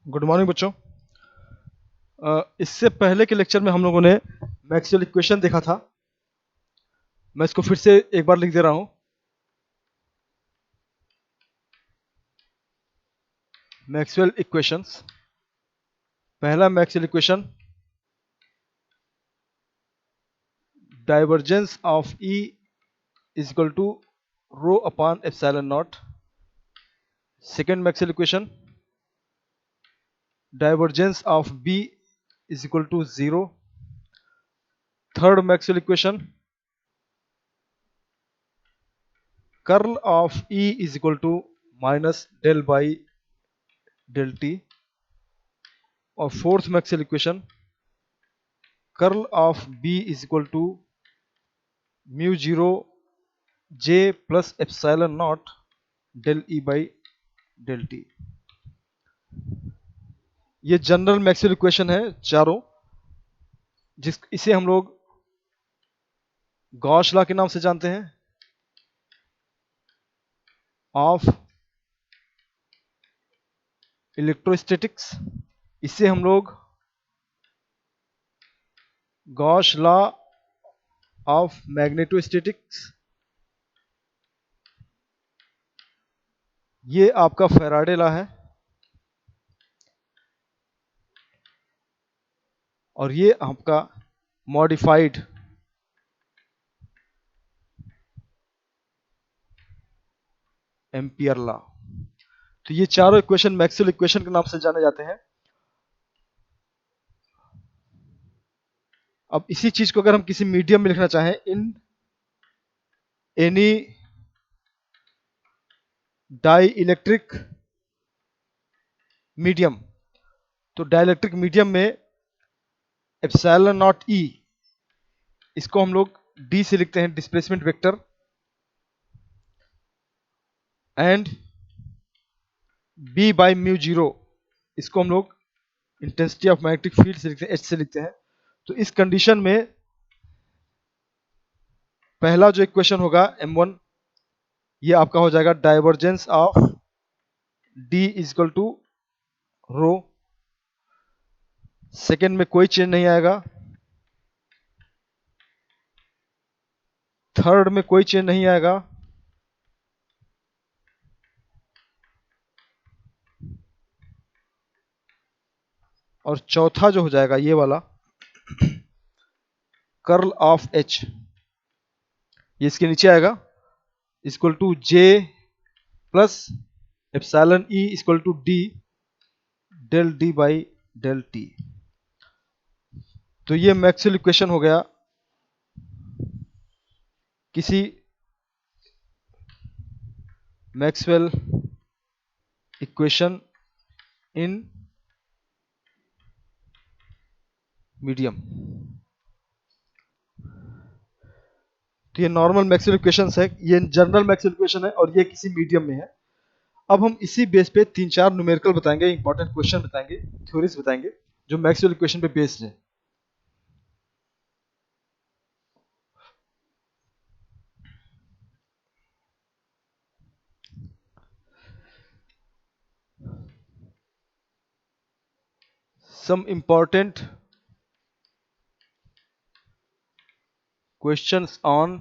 Good morning बच्चों। इससे पहले के लेक्चर में हम लोगों ने मैक्सवेल इक्वेशन देखा था। मैं इसको फिर से एक बार लिख दे रहा हूं। Maxwell equations. पहला Maxwell equation, divergence of E is equal to rho upon epsilon naught. Second Maxwell equation, divergence of B is equal to 0। Third Maxwell equation, curl of E is equal to minus del by del t. और fourth Maxwell equation, curl of B is equal to mu 0 J plus epsilon naught del E by del t. ये general Maxwell equation है चारों, इसे हम लोग Gauss law के नाम से जानते हैं, ऑफ इलेक्ट्रोस्टैटिक्स। इसे हम लोग गॉस लॉ ऑफ मैग्नेटोस्टैटिक्स। ये आपका फैराडे लॉ है, और ये आपका मॉडिफाइड एम्पियर लॉ। तो ये चारों इक्वेशन मैक्सवेल इक्वेशन के नाम से जाने जाते हैं। अब इसी चीज को अगर हम किसी मीडियम में लिखना चाहें, in any dielectric medium, तो डाइलेक्ट्रिक मीडियम में एप्सिलॉन नॉट ई, इसको हम लोग डी से लिखते हैं, displacement vector, and B by mu 0, इसको हम लोग इंटेंसिटी ऑफ मैग्नेटिक फील्ड से लिखते हैं, एच से लिखते हैं। तो इस कंडीशन में पहला जो इक्वेशन होगा m1, ये आपका हो जाएगा divergence of d is equal to rho. Second में कोई चेंज नहीं आएगा, थर्ड में कोई चेंज नहीं आएगा, और चौथा जो हो जाएगा ये वाला, कर्ल ऑफ h, ये इसके नीचे आएगा, equal to J plus epsilon E equal to D del D by del t. तो ये मैक्सवेल इक्वेशन हो गया किसी मैक्सवेल इक्वेशन इन मीडियम। तो ये नॉर्मल मैक्सवेल इक्वेशंस है, ये जनरल मैक्सवेल इक्वेशन है, और ये किसी मीडियम में है। अब हम इसी बेस पे 3-4 न्यूमेरिकल बताएंगे, इंपॉर्टेंट क्वेश्चन बताएंगे, थ्योरीज बताएंगे जो मैक्सवेल इक्वेशन पे बेस्ड है। Some important questions on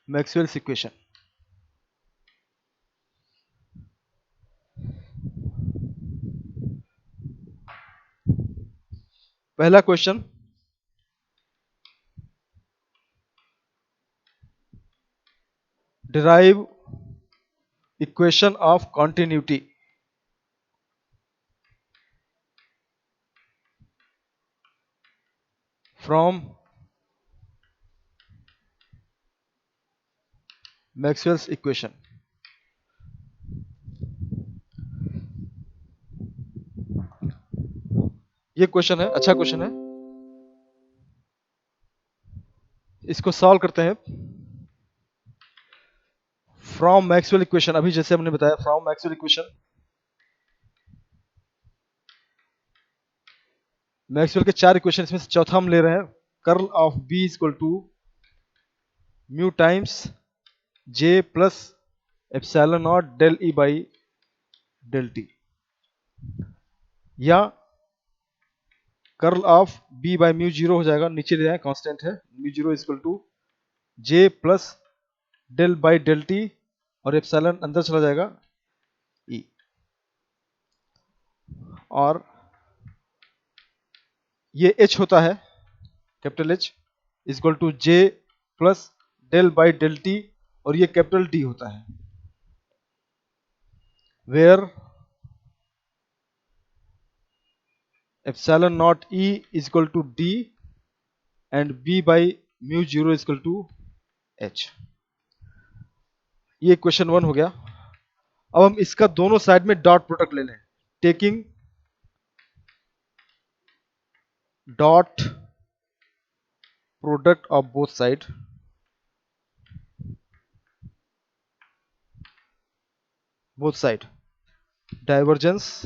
Maxwell's equation. पहला question, derive equation of continuity from Maxwell's equation। ये क्वेश्चन है, अच्छा क्वेश्चन है, इसको सॉल्व करते हैं। फ्रॉम मैक्सवेल इक्वेशन, अभी जैसे हमने बताया, फ्रॉम मैक्सवेल इक्वेशन, मैक्सवेल के 4 इक्वेशन में से चौथा हम ले रहे हैं, curl of B is equal to mu times J plus epsilon naught del E by del t, या curl of B by mu zero हो जाएगा, नीचे ले जाए कांस्टेंट है, mu zero equal to J plus del by del t, और epsilon अंदर चला जाएगा ई, और ये एच होता है capital H equal to J plus del by del t, और ये कैपिटल टी होता है, where epsilon naught E equal to D and B by mu zero equal to H. ये क्वेश्चन 1 हो गया। अब हम इसका दोनों साइड में डॉट प्रोडक्ट ले लें, taking dot product of both side, divergence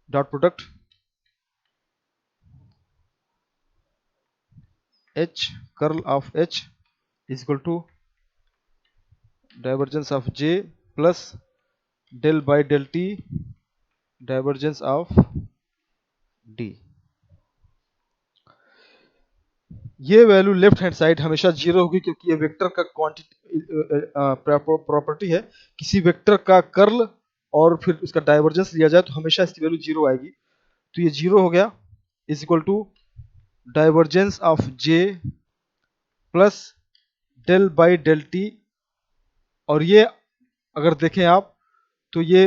dot product H curl of H is equal to divergence of J plus del by del t divergence of D। ये वैल्यू लेफ्ट हैंड साइड हमेशा zero होगी, क्योंकि ये vector का quantity property है, किसी vector का curl और फिर उसका डाइवर्जेंस लिया जाए तो हमेशा इसकी वैल्यू जीरो आएगी, तो ये जीरो हो गया, is equal to divergence of J plus del by del t, और ये अगर देखें आप तो ये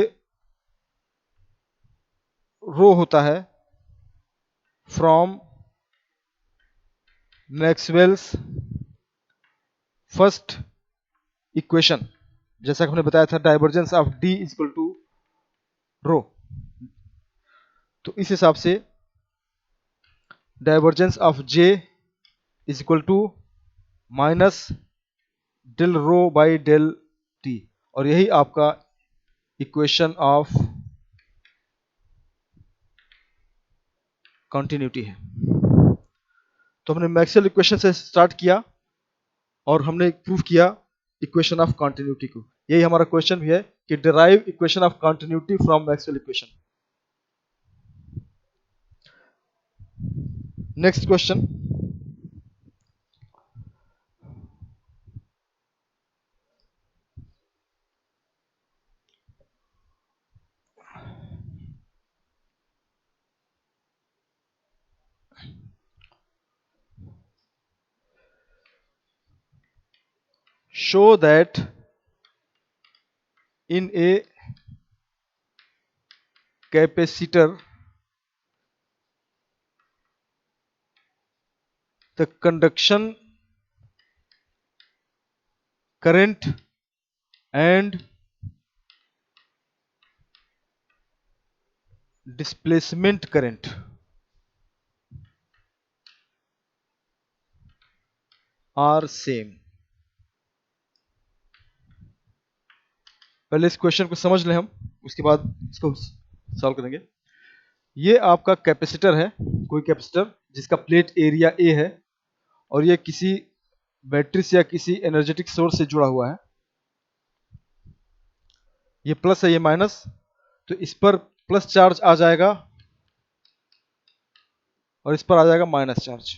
रो होता है फ्रॉम मैक्सवेल्स फर्स्ट इक्वेशन, जैसा कि हमने बताया था divergence of D is equal to rho, तो इस हिसाब से divergence of J is equal to minus del rho by del t, और यही आपका इक्वेशन ऑफ कंटिन्यूटी है। तो हमने मैक्सवेल इक्वेशन से स्टार्ट किया और हमने प्रूव किया इक्वेशन ऑफ कंटिन्यूटी को। यही हमारा क्वेश्चन भी है कि derive equation of continuity from Maxwell equation. Next question, show that in a capacitor the conduction current and displacement current are same। पहले इस क्वेश्चन को समझ लें हम, उसके बाद इसको सॉल्व करेंगे। ये आपका कैपेसिटर है, कोई कैपेसिटर जिसका प्लेट एरिया ए है, और ये किसी बैटरी से या किसी एनर्जेटिक सोर्स से जुड़ा हुआ है, ये प्लस है ये माइनस, तो इस पर प्लस चार्ज आ जाएगा और इस पर आ जाएगा माइनस चार्ज।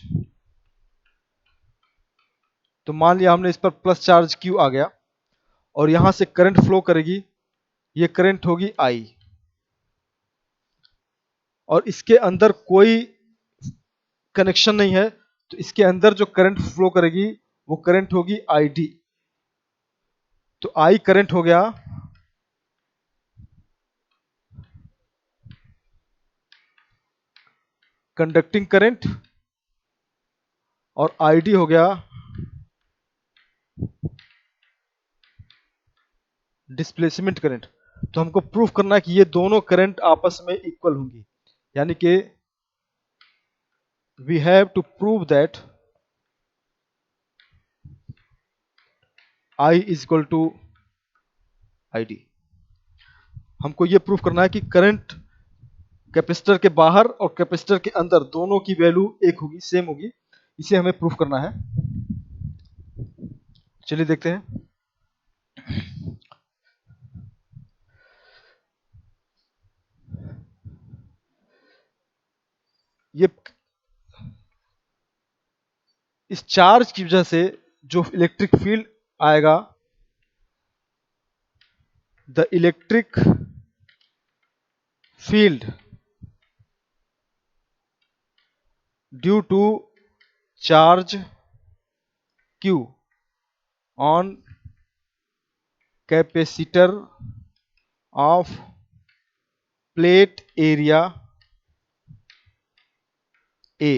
तो मान लिया हमने इस पर प्लस चार्ज क्यू आ गया, और यहां से करंट फ्लो करेगी, ये करंट होगी आई, और इसके अंदर कोई कनेक्शन नहीं है, तो इसके अंदर जो करंट फ्लो करेगी वो करंट होगी आई डी। तो आई करंट हो गया कंडक्टिंग करंट, और आई डी हो गया डिस्प्लेसमेंट करंट। तो हमको प्रूफ करना है कि ये दोनों करंट आपस में इक्वल होंगी, यानी कि we have to prove that I is equal to I D. हमको ये प्रूफ करना है कि करंट कैपेसिटर के बाहर और कैपेसिटर के अंदर दोनों की वैल्यू एक होगी, सेम होगी, इसे हमें प्रूफ करना है। चलिए देखते हैं। ये इस चार्ज की वजह से जो इलेक्ट्रिक फील्ड आएगा, the electric field due to charge Q on capacitor of plate area A,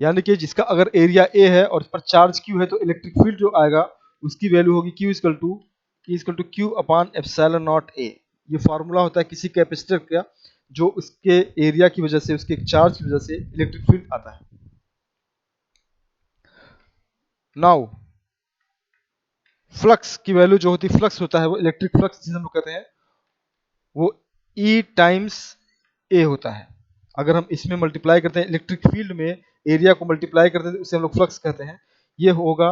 यानी कि जिसका अगर एरिया A है और इस पर चार्ज Q है तो इलेक्ट्रिक फील्ड जो आएगा उसकी वैल्यू होगी Q upon epsilon not A। ये फार्मूला होता है किसी कैपेसिटर का जो उसके एरिया की वजह से, उसके चार्ज की वजह से इलेक्ट्रिक फील्ड आता है। नाउ फ्लक्स की वैल्यू जो होती है, फ्लक्स होता है वो इलेक्ट्रिक फ्लक्स जिसे हम लोग कहते हैं, वो E टाइम्स A होता है। अगर हम इसमें मल्टीप्लाई करते हैं, इलेक्ट्रिक फील्ड में एरिया को मल्टीप्लाई करते हैं तो उसे हम लोग फ्लक्स कहते हैं। ये होगा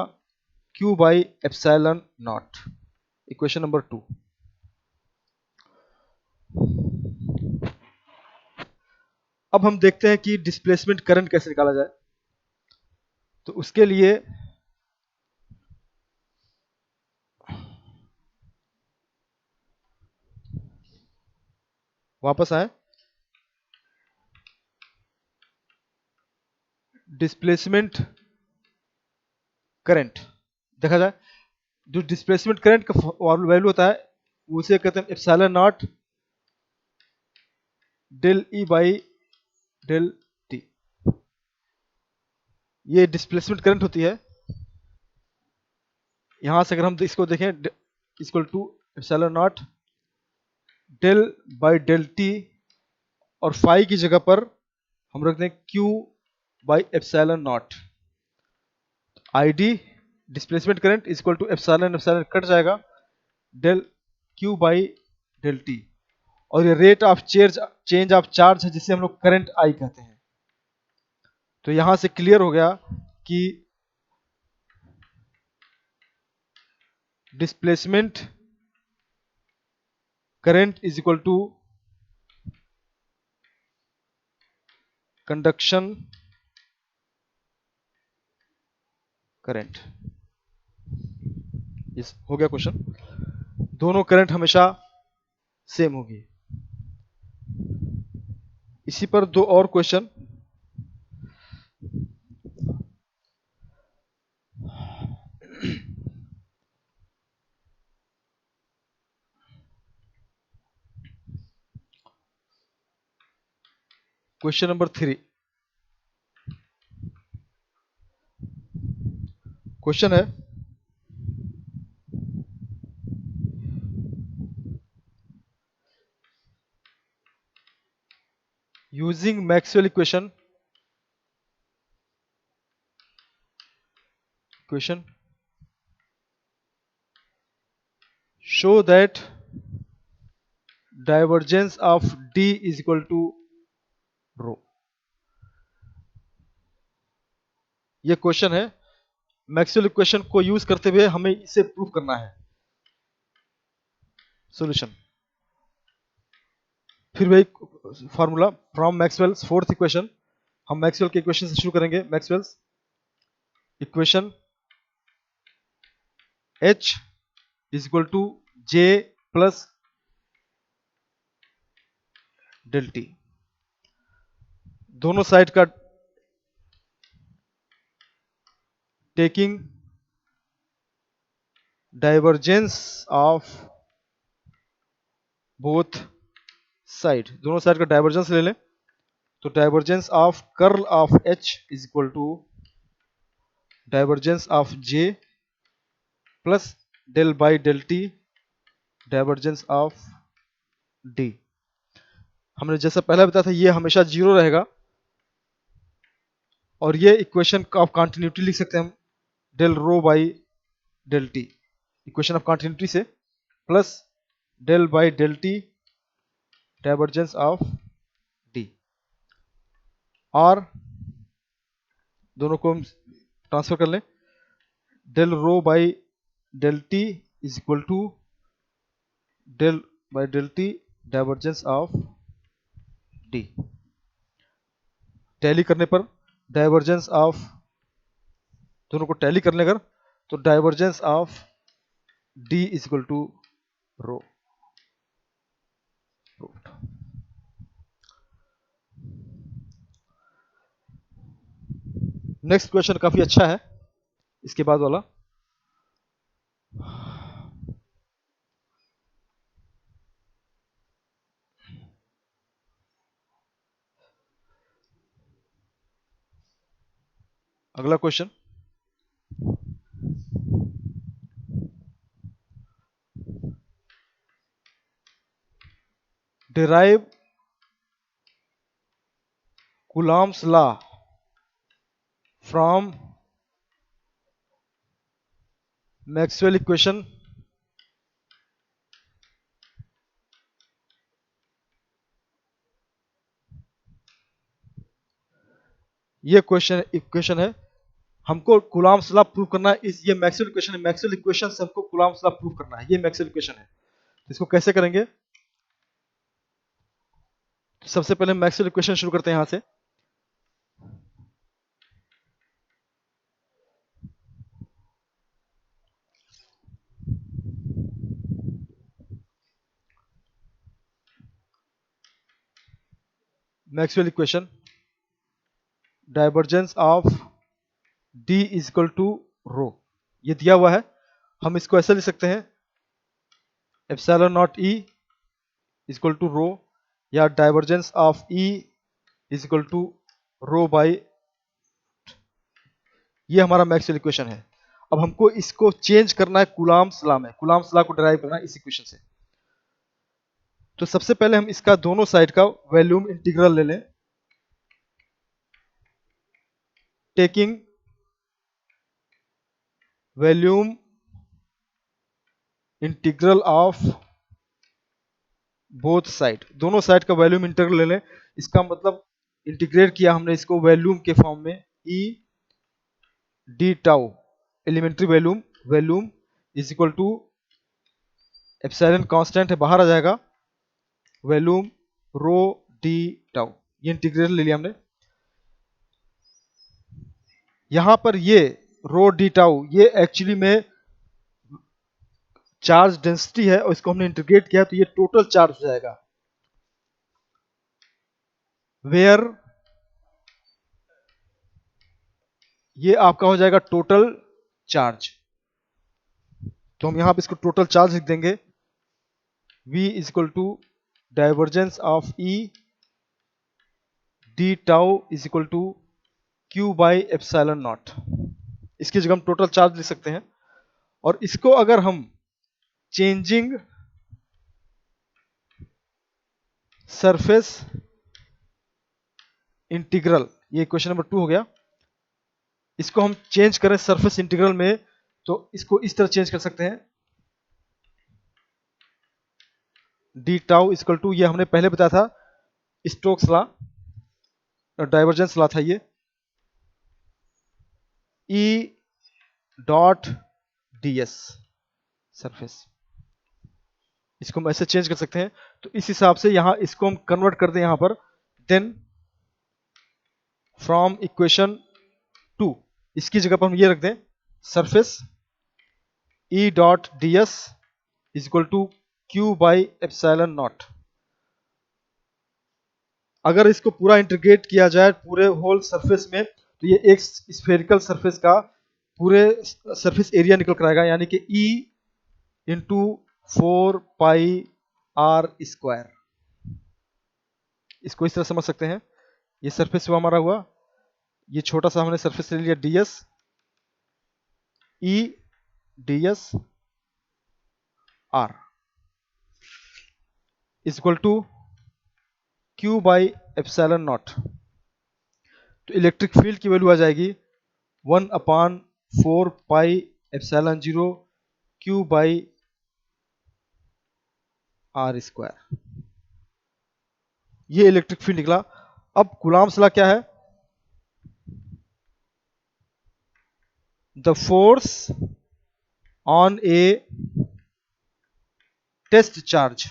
Q by epsilon not. Equation number 2। अब हम देखते हैं कि डिस्प्लेसमेंट करंट कैसे निकाला जाए। तो उसके लिए वापस आए, डिस्प्लेसमेंट करंट देखा जाए। जो डिस्प्लेसमेंट करंट का वैल्यू होता है उसे कहते हैं epsilon naught del E by del t. ये डिस्प्लेसमेंट करंट होती है। यहां से अगर हम इसको देखें, equal to epsilon naught del by del t, और फाई की जगह पर हम रखते हैं Q by epsilon naught. I D displacement current equal to epsilon epsilon cut जाएगा, del Q by del t. और ये rate of change of charge है जिसे हम लोग करंट आई कहते हैं। तो यहां से क्लियर हो गया कि displacement current is equal to conduction current. Yes, हो गया क्वेश्चन। दोनों करंट हमेशा सेम होगी। इसी पर दो और क्वेश्चन। Question number 3। क्वेश्चन है, using Maxwell equation, question show that divergence of D is equal to rho. ये क्वेश्चन है, मैक्सवेल इक्वेशन को यूज करते हुए हमें इसे प्रूव करना है। सॉल्यूशन, फिर वही formula from Maxwell's fourth equation. हम मैक्सवेल के इक्वेशन से शुरू करेंगे। Maxwell's equation H is equal to J plus del t. दोनों साइड का taking divergence of both side, दोनों साइड का डाइवर्जेंस ले लें। तो divergence of curl of H is equal to divergence of J plus del by del t divergence of D। हमने जैसा पहले बताया था ये हमेशा जीरो रहेगा, और ये इक्वेशन ऑफ कंटिन्यूटी लिख सकते हैं हम, del rho by del t, equation of continuity से, plus del by del t divergence of D। और दोनों को हम ट्रांसफर कर लें, del rho by del t is equal to del by del t divergence of D। Tally करने पर divergence of, दोनों को टैली करने अगर, तो divergence of D is equal to rho. Next question काफी अच्छा है, इसके बाद वाला। अगला question, derive Coulomb's law from Maxwell equation ये क्वेश्चन इक्वेशन है, हमको कूलॉम्स लॉ प्रूव करना है। इस ये मैक्सवेल इक्वेशन है, मैक्सवेल इक्वेशन से हमको कूलॉम्स लॉ प्रूव करना है, ये मैक्सवेल इक्वेशन है। तो इसको कैसे करेंगे? तो सबसे पहले मैक्सवेल इक्वेशन शुरू करते हैं यहां से। Maxwell equation, divergence of D is equal to rho, ये दिया हुआ है। हम इसको ऐसे लिख सकते हैं, epsilon naught E is equal to rho, या divergence of E is equal to rho by, ये हमारा मैक्सवेल इक्वेशन है। अब हमको इसको चेंज करना है कूलॉम्स लॉ में, कूलॉम्स लॉ को डिराइव करना है इस इक्वेशन से। तो सबसे पहले हम इसका दोनों साइड का वॉल्यूम इंटीग्रल ले लें, taking volume integral of both side, दोनों साइड का वॉल्यूम इंटीग्रल ले लें। इसका मतलब इंटीग्रेट किया हमने इसको वॉल्यूम के फॉर्म में, E d tau elementary volume, volume is equal to epsilon constant है बाहर आ जाएगा, वॉल्यूम रो डी टाउ, ये इंटीग्रल ले लिया हमने। यहां पर ये रो डी टाउ ये एक्चुअली में चार्ज डेंसिटी है, और इसको हमने इंटीग्रेट किया तो ये टोटल चार्ज हो जाएगा, वेयर ये आपका हो जाएगा टोटल चार्ज। तो हम यहां पे इसको टोटल चार्ज लिख देंगे, V is equal to divergence of E d tau is equal to Q by epsilon nought. इसकी जगह हम टोटल चार्ज लिख सकते हैं। और इसको अगर हम चेंजिंग सरफेस इंटीग्रल, ये क्वेश्चन नंबर 2 हो गया, इसको हम चेंज करें सरफेस इंटीग्रल में, तो इसको इस तरह चेंज कर सकते हैं, डी टाउ इक्वल टू, ये हमने पहले बताया था स्टोक्स लॉ, डाइवर्जेंस लॉ था ये, ई डॉट डी एस सरफेस, इसको हम ऐसे चेंज कर सकते हैं। तो इस हिसाब से यहां इसको हम कन्वर्ट कर दें यहां पर, देन फ्रॉम इक्वेशन 2 इसकी जगह पर हम ये रख दें, surface E dot d s is equal to Q by epsilon nought. अगर इसको पूरा इंटीग्रेट किया जाए पूरे होल सरफेस में, तो ये एक स्फेरिकल सरफेस का पूरे सरफेस एरिया निकल कर आएगा, यानी कि E into 4 pi R square. इसको इस तरह समझ सकते हैं, ये सरफेस हुआ हमारा हुआ, ये छोटा सा हमने सरफेस ले लिया ds, E ds r is equal to Q by epsilon nought. तो इलेक्ट्रिक फील्ड की वैल्यू आ जाएगी 1/4 pi epsilon 0 Q by R square, ये इलेक्ट्रिक फील्ड निकला। अब कूलॉम्स लॉ क्या है? The force on a test charge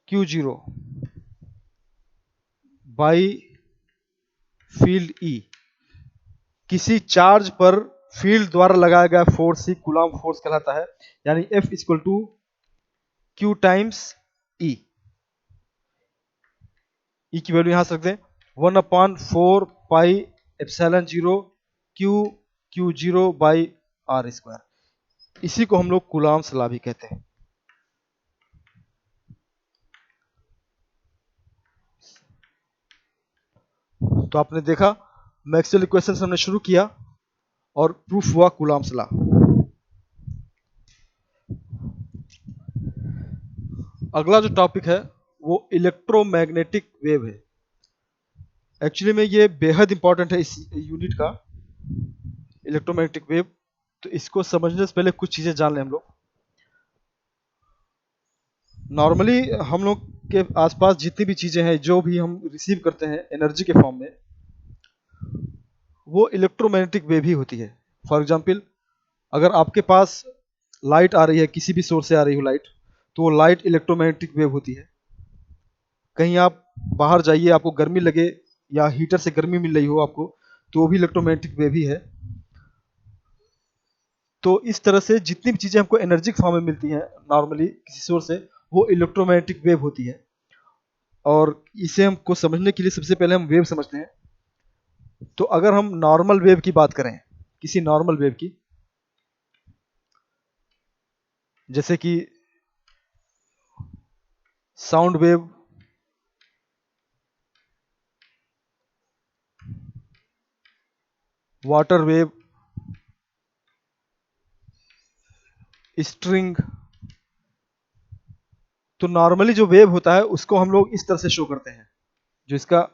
Q0 by field E, किसी चार्ज पर फील्ड द्वारा लगाया गया फोर्स ही कूलम्ब फोर्स कहलाता है। यानी F equal to Q times E। E की वैल्यू यहां से रखते हैं 1/4 पाई एप्सिलॉन 0 Q0/r²। इसी को हम लोग कूलम्ब्स लॉ भी कहते हैं। तो आपने देखा मैक्सवेल इक्वेशन से हमने शुरू किया और प्रूफ हुआ कूलम्ब्स लॉ। अगला जो टॉपिक है वो इलेक्ट्रोमैग्नेटिक वेव है। एक्चुअली में ये बेहद इंपॉर्टेंट है इस यूनिट का, इलेक्ट्रोमैग्नेटिक वेव। तो इसको समझने से पहले कुछ चीजें जान लें हम लोग। नॉर्मली हम लोग के आसपास जितनी भी चीजें हैं जो भी हम रिसीव करते हैं एनर्जी के फॉर्म में, वो इलेक्ट्रोमैग्नेटिक वेव ही होती है। फॉर एग्जाम्पल, अगर आपके पास लाइट आ रही है, किसी भी सोर्स से आ रही हो लाइट, तो वो लाइट इलेक्ट्रोमैग्नेटिक वेव होती है। कहीं आप बाहर जाइए, आपको गर्मी लगे या हीटर से गर्मी मिल रही हो आपको, तो वो भी इलेक्ट्रोमैग्नेटिक वेव ही है। तो इस तरह से जितनी भी चीज़ें हमको एनर्जी के फॉर्म में मिलती हैं नॉर्मली किसी सोर्स से, वो इलेक्ट्रोमैग्नेटिक वेव होती है। और इसे हमको समझने के लिए सबसे पहले हम वेव समझते हैं। तो अगर हम नॉर्मल वेव की बात करें, किसी नॉर्मल वेव की, जैसे कि sound wave, water wave, string, तो नॉर्मली जो वेव होता है उसको हम लोग इस तरह से शो करते हैं। जो इसका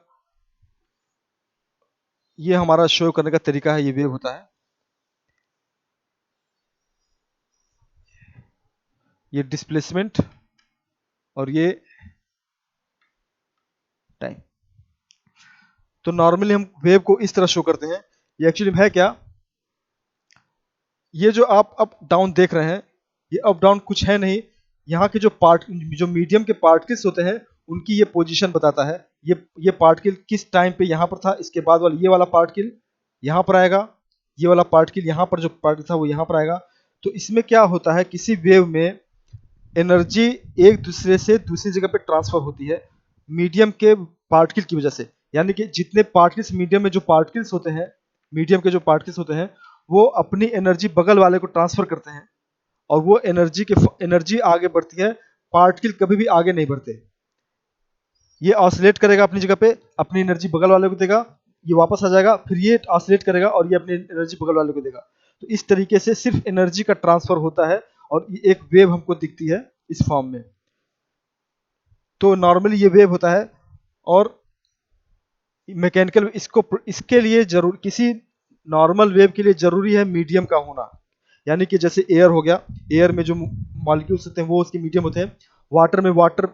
ये हमारा शो करने का तरीका है, ये वेव होता है। ये डिस्प्लेसमेंट और ये टाइम। तो नॉर्मली हम वेव को इस तरह शो करते हैं। ये एक्चुअली है क्या, ये जो आप अप डाउन देख रहे हैं, ये अप डाउन कुछ है नहीं। यहाँ के जो मीडियम के पार्टिकल्स होते हैं उनकी ये पोजीशन बताता है। ये पार्टिकल किस टाइम पे यहाँ पर था, इसके बाद वाला ये वाला पार्टिकल यहाँ पर आएगा, ये वाला पार्टिकल यहाँ पर जो पार्टिकल था वो यहाँ पर आएगा। तो इसमें क्या होता है, किसी वेव में एनर्जी एक दूसरे से दूसरी जगह पे ट्रांसफर होती है मीडियम के पार्टिकल की वजह से। यानी कि जितने पार्टिकल्स मीडियम में जो पार्टिकल्स होते हैं, मीडियम के जो पार्टिकल्स होते हैं, वो अपनी एनर्जी बगल वाले को ट्रांसफर करते हैं और वो एनर्जी आगे बढ़ती है। पार्टिकल कभी भी आगे नहीं बढ़ते। ये ऑसिलेट करेगा अपनी जगह पे, अपनी एनर्जी बगल वाले को देगा, ये वापस आ जाएगा, फिर ये ऑसिलेट करेगा और ये अपनी एनर्जी बगल वाले को देगा। तो इस तरीके से सिर्फ एनर्जी का ट्रांसफर होता है और ये एक वेव हमको दिखती है इस फॉर्म में। तो नॉर्मली ये वेव होता है। और मैकेनिकल इसके लिए जरूर किसी नॉर्मल वेव के लिए जरूरी है मीडियम का होना। यानी कि जैसे एयर हो गया, एयर में जो मॉलिक्यूल्स होते हैं वो उसके मीडियम होते हैं। वाटर में वाटर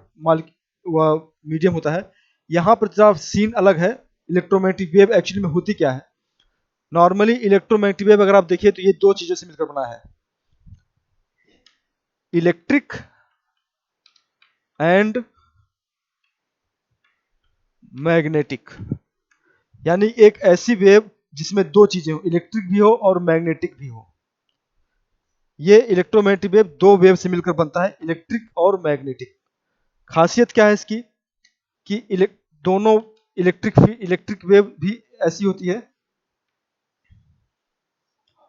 मीडियम होता है। यहाँ पर जरा सीन अलग है। इलेक्ट्रोमैग्नेटिक वेव एक्चुअली में होती क्या है, नॉर्मली इलेक्ट्रोमैग्नेटिक वेव अगर आप देखिए तो ये दो चीजों से मिलकर बना है, इलेक्ट्रिक एंड मैग्नेटिक। यानी एक ऐसी वेव जिसमें दो चीजें हो, इलेक्ट्रिक भी हो और मैग्नेटिक भी हो। ये इलेक्ट्रोमैग्नेटिक वेव दो वेव से मिलकर बनता है, इलेक्ट्रिक और मैग्नेटिक। खासियत क्या है इसकी कि दोनों इलेक्ट्रिक वेव भी ऐसी होती है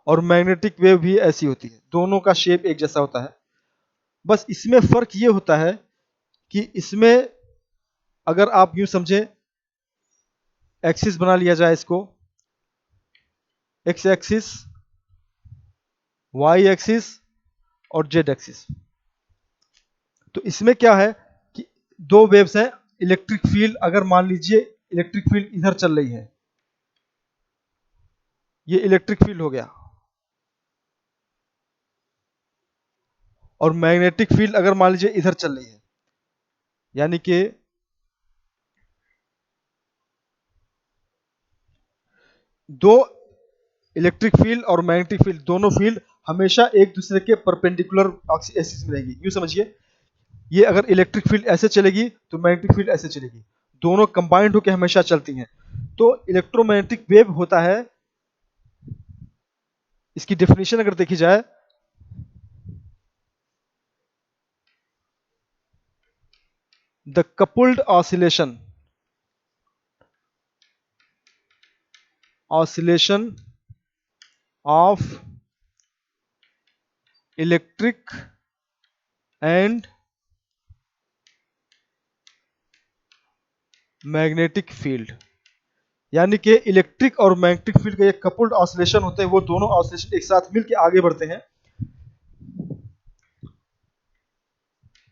और मैग्नेटिक वेव भी ऐसी होती है। दोनों का शेप एक जैसा होता है। बस इसमें फर्क ये होता है कि इसमें अगर आप यूं समझें, एक्सिस बना लिया जाए इसको, एक्स एक्सिस, वाई एक्सिस और जेड एक्सिस। तो इसमें क्या है कि दो वेव्स हैं। इलेक्ट्रिक फील्ड, अगर मान लीजिए इलेक्ट्रिक फील्ड इधर चल रही है, ये इलेक्ट्रिक फील्ड हो गया। और मैग्नेटिक फील्ड अगर मान लीजिए इधर चल रही है, यानी कि दो इलेक्ट्रिक फील्ड और मैग्नेटिक फील्ड, दोनों फील्ड हमेशा एक दूसरे के परपेंडिकुलर एक्सिस में रहेगी। यूं समझिए, ये अगर इलेक्ट्रिक फील्ड ऐसे चलेगी तो मैग्नेटिक फील्ड ऐसे चलेगी, दोनों कंबाइंड होकर हमेशा चलती हैं। तो इलेक्ट्रोमैग्नेटिक वेव होता है, इसकी डेफिनेशन अगर देखी जाए, the coupled oscillation of electric and magnetic field, यानी कि इलेक्ट्रिक और मैग्नेटिक फील्ड का ये कपुल्ड ऑसिलेशन होते हैं, वो दोनों ऑसिलेशन एक साथ मिलकर आगे बढ़ते हैं,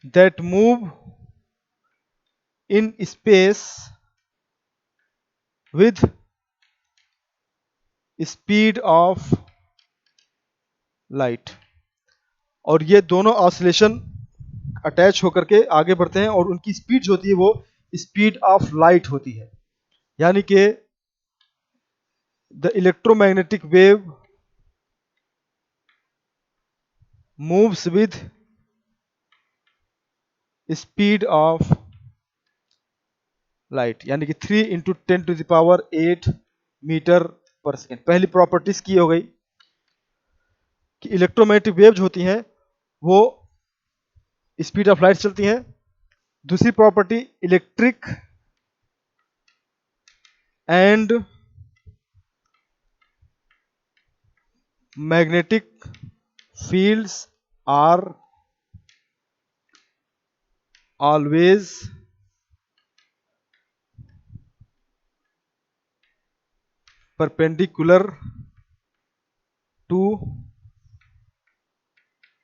that move in space with speed of light. और ये दोनों ऑसिलेशन अटैच होकर के आगे बढ़ते हैं और उनकी स्पीड जो होती है वो स्पीड ऑफ लाइट होती है, यानी कि the electromagnetic wave moves with speed of light, यानी कि 3 × 10⁸ मीटर पर सेकेंड। पहली प्रॉपर्टीज की हो गई कि इलेक्ट्रोमैग्नेटिक वेव जो होती हैं वो स्पीड ऑफ लाइट चलती हैं। दूसरी property, electric and magnetic fields are always perpendicular to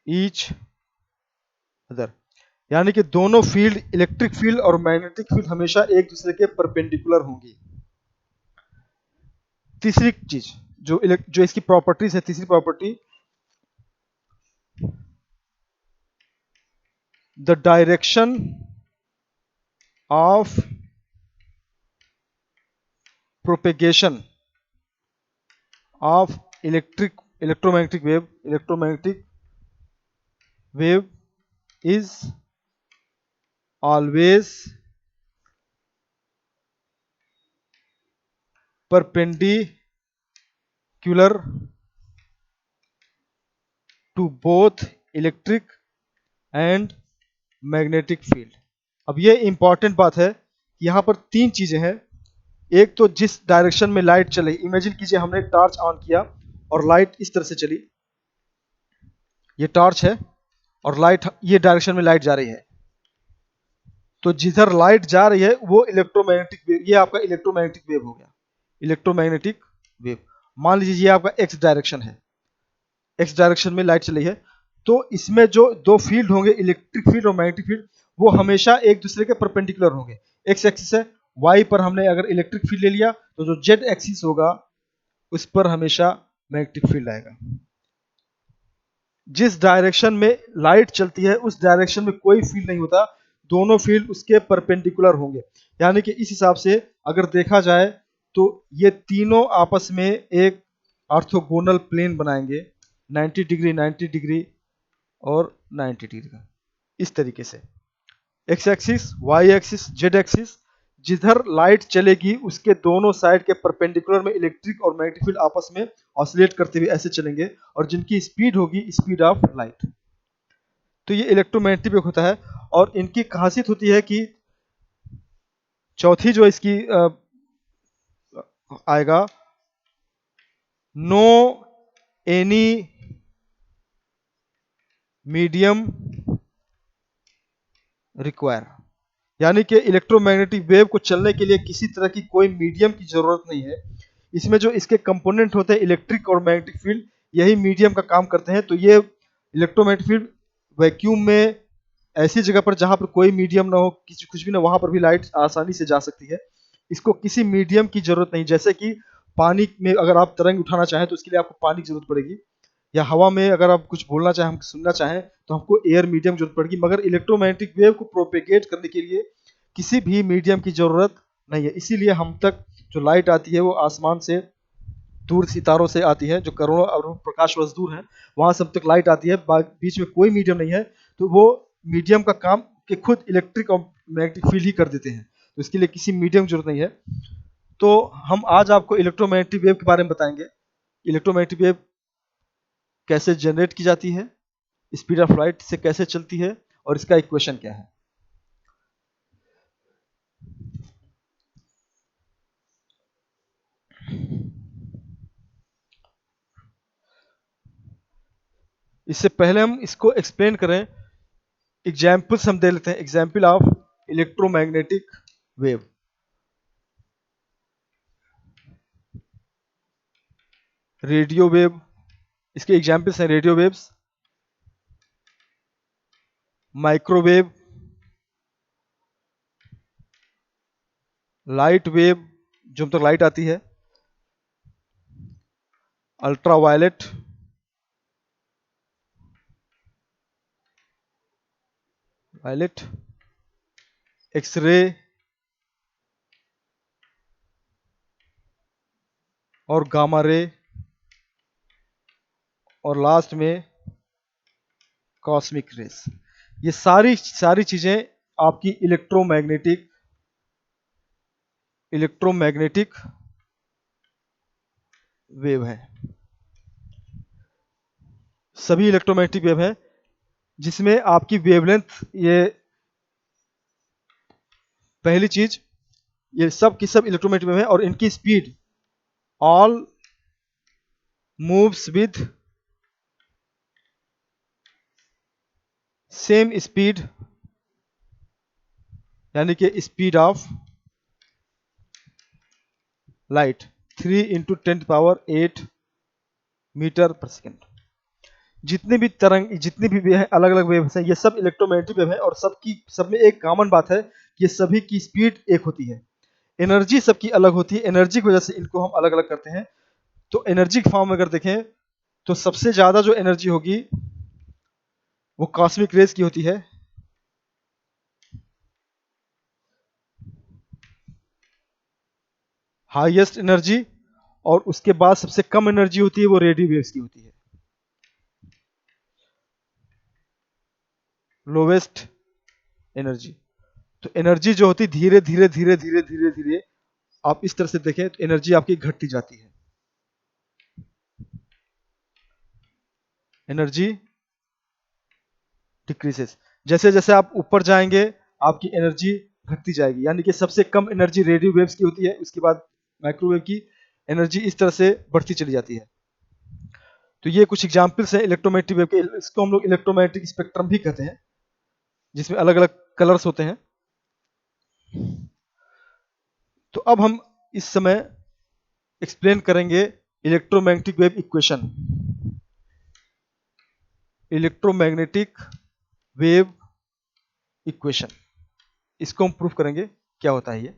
each other, यानी कि दोनों फील्ड, इलेक्ट्रिक फील्ड और मैग्नेटिक फील्ड, हमेशा एक दूसरे के परपेंडिकुलर होंगी। तीसरी चीज जो इसकी प्रॉपर्टीज है, तीसरी property, the direction of propagation of electromagnetic wave is always perpendicular to both electric and magnetic field. अब ये इंपॉर्टेंट बात है, यहां पर तीन चीजें हैं। एक तो जिस डायरेक्शन में लाइट चले, इमेजिन कीजिए हमने टॉर्च ऑन किया और लाइट इस तरह से चली, ये टॉर्च है और लाइट, ये डायरेक्शन में लाइट जा रही है, तो जिधर लाइट जा रही है वो इलेक्ट्रोमैग्नेटिक वेव, ये आपका इलेक्ट्रोमैग्नेटिक वेव हो गया, इलेक्ट्रोमैग्नेटिक वेव। मान लीजिए ये आपका एक्स डायरेक्शन है, एक्स डायरेक्शन में लाइट चली है, तो इसमें जो दो फील्ड होंगे, इलेक्ट्रिक फील्ड और मैग्नेटिक फील्ड, वो हमेशा एक दूसरे के परपेंडिकुलर होंगे। एक्स एक्सिस है, वाई पर हमने अगर इलेक्ट्रिक फील्ड ले लिया तो जो जेड एक्सिस होगा उस पर हमेशा मैग्नेटिक फील्ड आएगा। जिस डायरेक्शन में लाइट चलती है उस डायरेक्शन में कोई फील्ड नहीं होता, दोनों फील्ड उसके परपेंडिकुलर होंगे। यानी कि इस हिसाब से अगर देखा जाए तो ये तीनों आपस में एक ऑर्थोगोनल प्लेन बनाएंगे, 90 डिग्री, 90 डिग्री और 90 डिग्री का, इस तरीके से X axis, Y axis, Z axis, जिधर लाइट चलेगी उसके दोनों साइड के परपेंडिकुलर में इलेक्ट्रिक और मैग्नेटिक फील्ड आपस में ऑसिलेट करते हुए ऐसे चलेंगे, और जिनकी स्पीड होगी स्पीड ऑफ लाइट। तो ये इलेक्ट्रोमैग्नेटिक वेव होता है। और इनकी खासियत होती है कि चौथी जो इसकी आएगा, नो एनी मीडियम रिक्वायर, यानी कि इलेक्ट्रोमैग्नेटिक वेव को चलने के लिए किसी तरह की कोई मीडियम की जरूरत नहीं है। इसमें जो इसके कंपोनेंट होते हैं इलेक्ट्रिक और मैग्नेटिक फील्ड, यही मीडियम का काम करते हैं। तो ये इलेक्ट्रोमैग्नेटिक फील्ड वैक्यूम में, ऐसी जगह पर जहां पर कोई मीडियम ना हो, किसी कुछ भी ना, वहां पर भी लाइट आसानी से जा सकती है। इसको किसी मीडियम की जरूरत नहीं, जैसे कि पानी में अगर आप तरंग उठाना चाहें तो उसके लिए आपको पानी की जरूरत पड़ेगी, या हवा में अगर आप कुछ बोलना चाहें, हम सुनना चाहें तो हमको एयर मीडियम जरूरत पड़ेगी। मगर इलेक्ट्रोमैग्नेटिक वेव को प्रोपेगेट करने के लिए किसी भी मीडियम की जरूरत नहीं है। इसीलिए हम तक जो लाइट आती है वो आसमान से, दूर सितारों से आती है, जो करोड़ों अरबों प्रकाश वर्ष दूर है, वहां सब तक लाइट आती है, बीच में कोई मीडियम नहीं है। तो वो मीडियम का काम कि खुद इलेक्ट्रिक और मैग्नेटिक फील्ड ही कर देते हैं, तो इसके लिए किसी मीडियम की जरूरत नहीं है। तो हम आज आपको इलेक्ट्रोमैग्नेटिक वेव के बारे में बताएंगे। इलेक्ट्रोमैग्नेटिक वेव कैसे जनरेट की जाती है, स्पीड ऑफ लाइट से कैसे चलती है और इसका इक्वेशन क्या है। इससे पहले हम इसको एक्सप्लेन करें, एग्जाम्पल्स हम दे लेते हैं। Example of electromagnetic wave. Radio wave, इसके एग्जाम्पल्स हैं radio waves, microwave, light wave जो तक लाइट आती है, अल्ट्रावायलेट, वायलेट, एक्सरे और गामा रे, और लास्ट में कॉस्मिक रेस। ये सारी चीजें आपकी इलेक्ट्रोमैग्नेटिक वेव है। सभी इलेक्ट्रोमैग्नेटिक वेव है जिसमें आपकी वेवलेंथ, ये पहली चीज, ये सब की सब इलेक्ट्रोमैग्नेटिक वेव है और इनकी speed all moves with same speed, यानी कि स्पीड ऑफ लाइट 3 × 10⁸ मीटर पर सेकेंड। जितने भी तरंग, जितनी भी वेव है, अलग अलग वेव्स हैं, ये सब इलेक्ट्रोमैग्नेटिक वेव है और सब में एक कॉमन बात है, ये सभी की स्पीड एक होती है। एनर्जी सबकी अलग होती है, एनर्जी की वजह से इनको हम अलग अलग करते हैं। तो एनर्जी के फॉर्म में अगर देखें तो सबसे ज्यादा जो एनर्जी होगी वो कॉस्मिक रेज की होती है, हाईएस्ट एनर्जी, और उसके बाद सबसे कम एनर्जी होती है वो रेडियो वेव्स की होती है, लोवेस्ट एनर्जी। तो एनर्जी जो होती है धीरे धीरे धीरे धीरे धीरे धीरे, आप इस तरह से देखें तो एनर्जी आपकी घटती जाती है, एनर्जी डिक्रीजेस। जैसे जैसे आप ऊपर जाएंगे आपकी एनर्जी घटती जाएगी, यानी कि सबसे कम एनर्जी रेडियो वेव्स की होती है, उसके बाद माइक्रोवेव की एनर्जी इस तरह से बढ़ती चली जाती है। तो ये कुछ एग्जांपल्स हैं इलेक्ट्रोमैग्नेटिक वेव के। इसको हम लोग इलेक्ट्रोमैग्नेटिक स्पेक्ट्रम भी कहते हैं, जिसमें अलग अलग कलर्स होते हैं। तो अब हम इस समय एक्सप्लेन करेंगे electromagnetic wave equation. Electromagnetic wave equation, इसको हम प्रूफ करेंगे क्या होता है ये।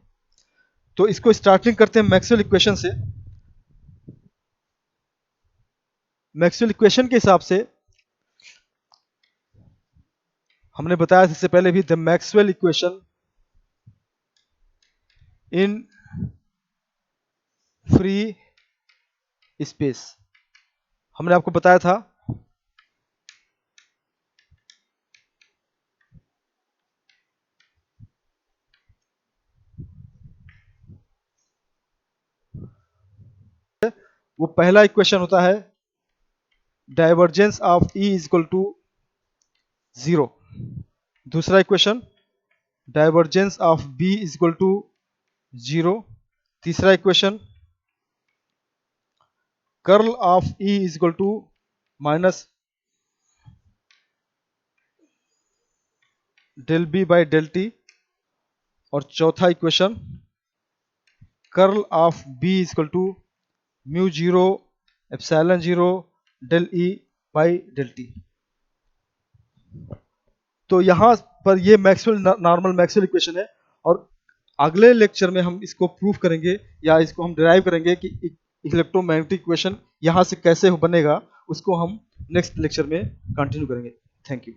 तो इसको स्टार्टिंग करते हैं मैक्सवेल इक्वेशन से। मैक्सवेल इक्वेशन के हिसाब से हमने बताया इससे पहले भी, the Maxwell equation in free space, हमने आपको बताया था वो पहला इक्वेशन होता है divergence of E is equal to 0। दूसरा equation divergence of B is equal to 0। तीसरा equation curl of E is equal to minus del B by del t. और चौथा equation curl of B is equal to mu 0 epsilon 0 del E by del t. तो यहाँ पर ये Maxwell normal Maxwell equation है, और अगले lecture में हम इसको प्रूफ करेंगे या इसको हम डिराइव करेंगे कि इलेक्ट्रोमैग्नेटिक इक्वेशन यहाँ से कैसे बनेगा, उसको हम नेक्स्ट लेक्चर में कंटिन्यू करेंगे। Thank you.